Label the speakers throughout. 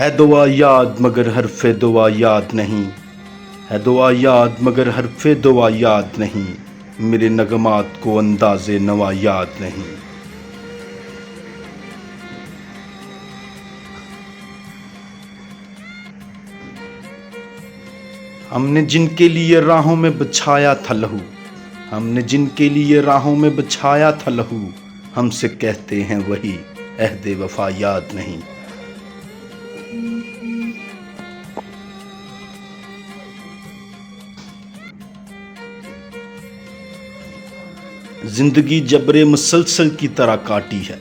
Speaker 1: ہے دعا یاد مگر حرف دعا یاد نہیں، ہے دعا یاد مگر حرف دعا یاد نہیں، میرے نغمات کو انداز نوا یاد نہیں۔ ہم نے جن کے لیے راہوں میں بچھایا تھا لہو، ہم نے جن کے لیے راہوں میں بچھایا تھا لہو، ہم سے کہتے ہیں وہی عہد وفا یاد نہیں۔ زندگی جبر مسلسل کی طرح کاٹی ہے،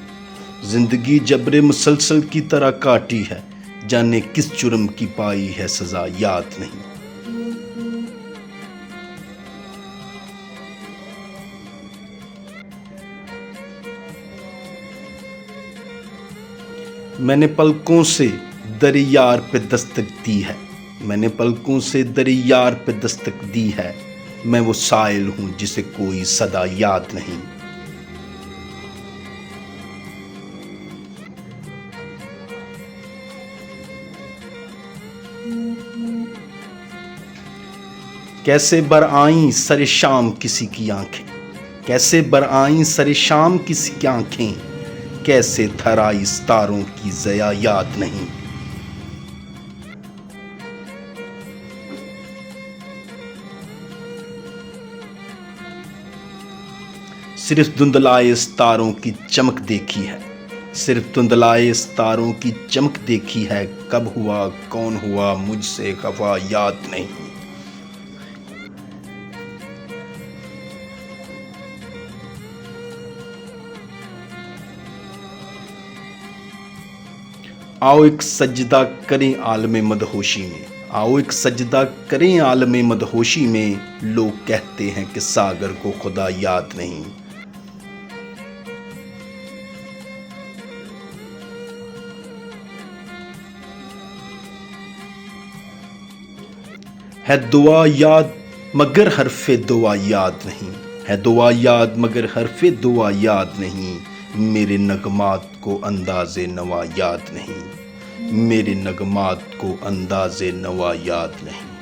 Speaker 1: زندگی جبر مسلسل کی طرح کاٹی ہے، جانے کس جرم کی پائی ہے سزا یاد نہیں۔ میں نے پلکوں سے در یار پہ دستک دی ہے، میں نے پلکوں سے در یار پہ دستک دی ہے، میں وہ سائل ہوں جسے کوئی صدا یاد نہیں۔ کیسے برآئیں سر شام کسی کی آنکھیں، کیسے برآئیں سر شام کسی کی آنکھیں، کیسے تھرائی ستاروں کی ضیا یاد نہیں۔ صرف دھندلائے ستاروں کی چمک دیکھی ہے، صرف دھندلائے ستاروں کی چمک دیکھی ہے، کب ہوا کون ہوا مجھ سے خفا یاد نہیں۔ آؤ ایک سجدہ کریں عالم مدہوشی میں، آؤ ایک سجدہ کریں عالم مدہوشی میں، لوگ کہتے ہیں کہ ساگر کو خدا یاد نہیں۔ ہے دعا یاد مگر حرف دعا یاد نہیں، ہے دعا یاد مگر حرف دعا یاد نہیں، میرے نغمات کو انداز نوا یاد نہیں، میرے نغمات کو انداز نوا یاد نہیں۔